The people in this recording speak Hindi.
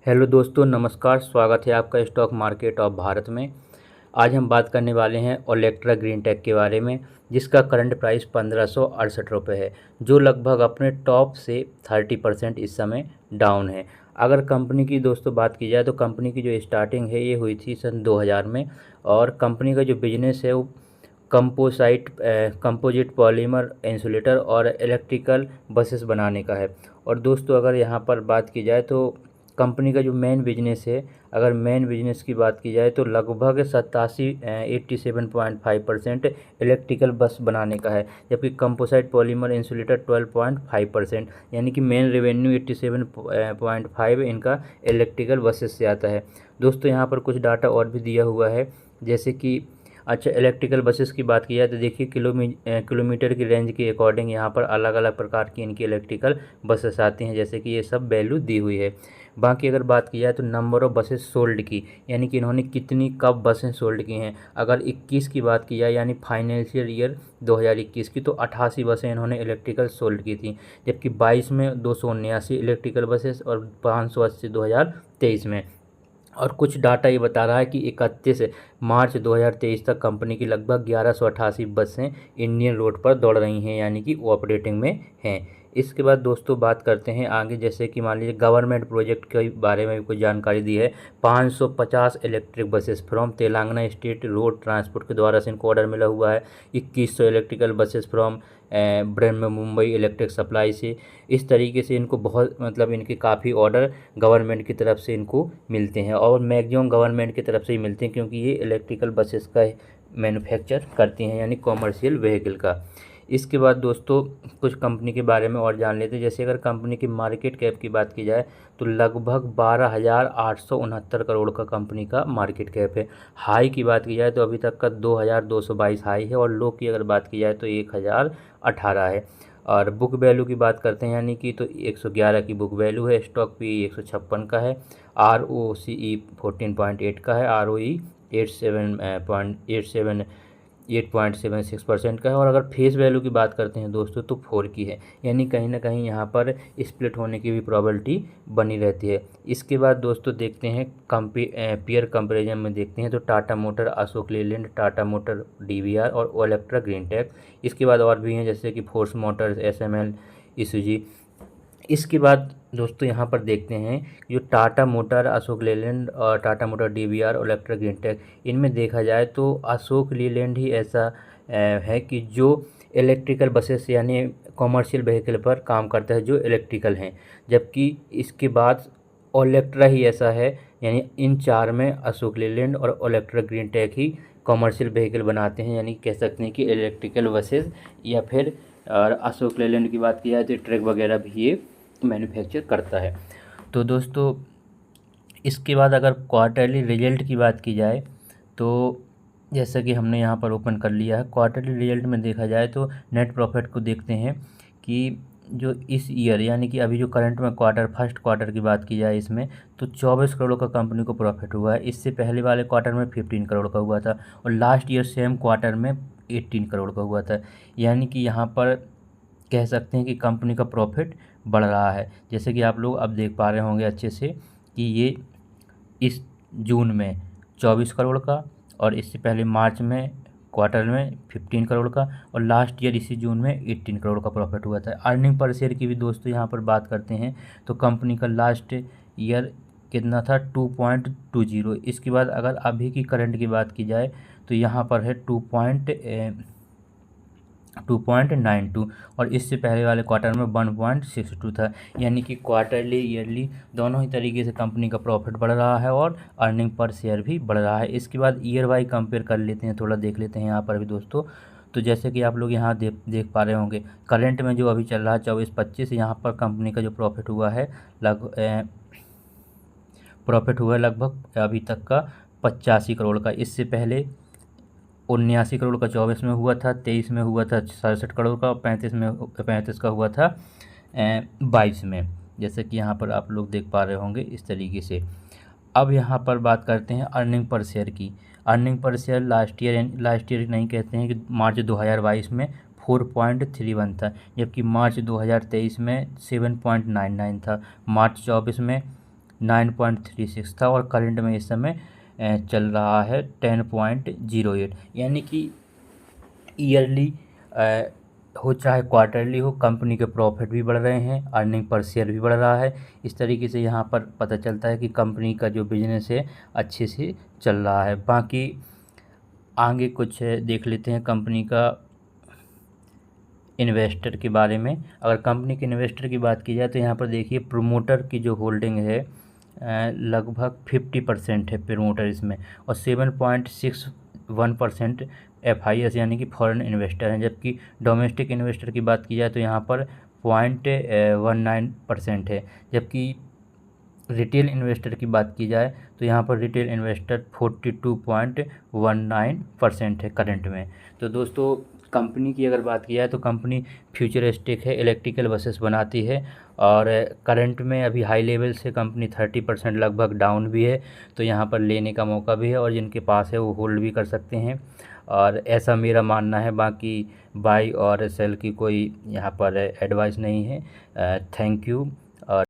हेलो दोस्तों, नमस्कार। स्वागत है आपका स्टॉक मार्केट ऑफ भारत में। आज हम बात करने वाले हैं ओलेक्ट्रा ग्रीन टेक के बारे में, जिसका करंट प्राइस 1568 है, जो लगभग अपने टॉप से 30% इस समय डाउन है। अगर कंपनी की दोस्तों बात की जाए तो कंपनी की जो स्टार्टिंग है ये हुई थी सन 2000 में, और कंपनी का जो बिजनेस है वो कंपोजिट पॉलीमर इंसुलेटर और इलेक्ट्रिकल बसेस बनाने का है। और दोस्तों अगर यहाँ पर बात की जाए तो कंपनी का जो मेन बिजनेस है, अगर मेन बिजनेस की बात की जाए तो लगभग 87.5% इलेक्ट्रिकल बस बनाने का है, जबकि कंपोजिट पॉलीमर इंसुलेटर 12.5%, यानी कि मेन रेवेन्यू 87.5 इनका इलेक्ट्रिकल बसेस से आता है। दोस्तों यहाँ पर कुछ डाटा और भी दिया हुआ है, जैसे कि अच्छा, इलेक्ट्रिकल बसेस की बात की जाए तो देखिए किलोमीटर की रेंज के अकॉर्डिंग यहाँ पर अलग अलग प्रकार की इनकी इलेक्ट्रिकल बसेस आती हैं, जैसे कि ये सब वैल्यू दी हुई है। बाकी अगर बात की जाए तो नंबर ऑफ़ बसेस सोल्ड की, यानी कि इन्होंने कितनी कब बसें सोल्ड की हैं। अगर 21 की बात की जाए यानी फाइनेंशियल ईयर 2021 की, तो 88 बसें इन्होंने इलेक्ट्रिकल सोल्ड की थी, जबकि 22 में 279 इलेक्ट्रिकल बसेस और 580 2023 में। और कुछ डाटा ये बता रहा है कि 31 मार्च 2023 तक कंपनी की लगभग 1188 बसें इंडियन रोड पर दौड़ रही हैं, यानी कि वो ऑपरेटिंग में हैं। इसके बाद दोस्तों बात करते हैं आगे, जैसे कि मान लीजिए गवर्नमेंट प्रोजेक्ट के बारे में भी कुछ जानकारी दी है। 550 electric buses from Telangana state road transport के द्वारा से इनको ऑर्डर मिला हुआ है। 2100 electrical buses from Brahma Mumbai electric supply से। इस तरीके से इनको बहुत मतलब इनके काफ़ी ऑर्डर गवर्नमेंट की तरफ से इनको मिलते हैं, और मैक्सिमम गवर्नमेंट की तरफ से ही मिलते हैं, क्योंकि ये इलेक्ट्रिकल बसेस का मैन्युफैक्चर करती हैं, यानी कॉमर्शियल व्हीकल का। इसके बाद दोस्तों कुछ कंपनी के बारे में और जान लेते हैं। जैसे अगर कंपनी की मार्केट कैप की बात की जाए तो लगभग 12,869 करोड़ का कंपनी का मार्केट कैप है। हाई की बात की जाए तो अभी तक का 2,222 हाई है, और लो की अगर बात की जाए तो 1,018 है। और बुक वैल्यू की बात करते हैं, यानी कि तो 111 की बुक वैल्यू है। स्टॉक पी 156 का है। आर ओ सी ई 14.8 का है। आर ओ ई 8.76% का है। और अगर फेस वैल्यू की बात करते हैं दोस्तों तो 4 की है, यानी कहीं ना कहीं यहाँ पर स्प्लिट होने की भी प्रोबेबिलिटी बनी रहती है। इसके बाद दोस्तों देखते हैं पीयर कंपेरिजन में देखते हैं तो Tata motor, Ashok Leyland, Tata motor DVR और ओलेक्ट्रा ग्रीन टेक। इसके बाद और भी हैं जैसे कि फोर्स मोटर्स, एसएमएल, ईसुजी। इसके बाद दोस्तों यहाँ पर देखते हैं जो टाटा मोटर, अशोक लेलैंड और टाटा मोटर डीवीआर और इलेक्ट्रा ग्रीन टेक, इनमें देखा जाए तो अशोक लेलैंड ही ऐसा है कि जो इलेक्ट्रिकल बसेस यानी कॉमर्शियल व्हीकल पर काम करता है जो इलेक्ट्रिकल हैं, जबकि इसके बाद ओलेक्ट्रा ही ऐसा है, यानी इन चार में अशोक लेलैंड और ओलेक्ट्रा ग्रीन टेक ही कॉमर्शियल व्हीकल बनाते हैं, यानी कह सकते हैं कि इलेक्ट्रिकल बसेस। या फिर और अशोक लेलैंड की बात की जाए तो ट्रक वगैरह भी ये मैन्युफैक्चर करता है। तो दोस्तों इसके बाद अगर क्वार्टरली रिजल्ट की बात की जाए तो जैसा कि हमने यहाँ पर ओपन कर लिया है, क्वार्टरली रिजल्ट में देखा जाए तो नेट प्रॉफिट को देखते हैं कि जो इस ईयर यानी कि अभी जो करंट में फर्स्ट क्वार्टर की बात की जाए इसमें तो 24 करोड़ का कंपनी को प्रॉफिट हुआ है। इससे पहले वाले क्वार्टर में 15 करोड़ का हुआ था, और लास्ट ईयर सेम क्वार्टर में 18 करोड़ का हुआ था। यानी कि यहाँ पर कह सकते हैं कि कंपनी का प्रॉफिट बढ़ रहा है, जैसे कि आप लोग अब देख पा रहे होंगे अच्छे से कि ये इस जून में 24 करोड़ का, और इससे पहले मार्च में क्वार्टर में 15 करोड़ का, और लास्ट ईयर इसी जून में 18 करोड़ का प्रॉफिट हुआ था। अर्निंग पर शेयर की भी दोस्तों यहाँ पर बात करते हैं तो कंपनी का लास्ट ईयर कितना था, 2.20। इसके बाद अगर अभी की करंट की बात की जाए तो यहाँ पर है 2.92, और इससे पहले वाले क्वार्टर में 1.62 था। यानी कि क्वार्टरली ईयरली दोनों ही तरीके से कंपनी का प्रॉफिट बढ़ रहा है और अर्निंग पर शेयर भी बढ़ रहा है। इसके बाद ईयर वाई कंपेयर कर लेते हैं, थोड़ा देख लेते हैं यहाँ पर भी दोस्तों। तो जैसे कि आप लोग यहाँ देख पा रहे होंगे करंट में जो अभी चल रहा है 24-25, यहाँ पर कंपनी का जो प्रॉफिट हुआ है लगभग अभी तक का 85 करोड़ का। इससे पहले 79 करोड़ का 24 में हुआ था, 23 में हुआ था 67 करोड़ का, 35 का हुआ था 22 में, जैसे कि यहाँ पर आप लोग देख पा रहे होंगे इस तरीके से। अब यहाँ पर बात करते हैं अर्निंग पर शेयर की। Earning per share last year नहीं कहते हैं कि मार्च 2022 में 4.31 था, जबकि मार्च 2023 में 7.99 था, मार्च 24 में 9.36 था और करंट में इस समय चल रहा है 10.08। यानी कि ईयरली हो चाहे क्वार्टरली हो, कंपनी के प्रॉफिट भी बढ़ रहे हैं, अर्निंग पर शेयर भी बढ़ रहा है। इस तरीके से यहाँ पर पता चलता है कि कंपनी का जो बिजनेस है अच्छे से चल रहा है। बाकी आगे कुछ देख लेते हैं कंपनी का इन्वेस्टर के बारे में। अगर कंपनी के इन्वेस्टर की बात की जाए तो यहाँ पर देखिए प्रोमोटर की जो होल्डिंग है लगभग 50% है प्रोमोटर इसमें, और 7.61% FIS यानी कि फॉरेन इन्वेस्टर हैं। जबकि डोमेस्टिक इन्वेस्टर की बात की जाए तो यहाँ पर 0.19% है। जबकि रिटेल इन्वेस्टर की बात की जाए तो यहाँ पर रिटेल इन्वेस्टर 42.19% है करंट में। तो दोस्तों कंपनी की अगर बात की जाए तो कंपनी फ्यूचरिस्टिक है, इलेक्ट्रिकल बसेस बनाती है, और करंट में अभी हाई लेवल से कंपनी 30% लगभग डाउन भी है। तो यहाँ पर लेने का मौका भी है, और जिनके पास है वो होल्ड भी कर सकते हैं, और ऐसा मेरा मानना है। बाकी बाई और सेल की कोई यहाँ पर एडवाइस नहीं है। Thank you. और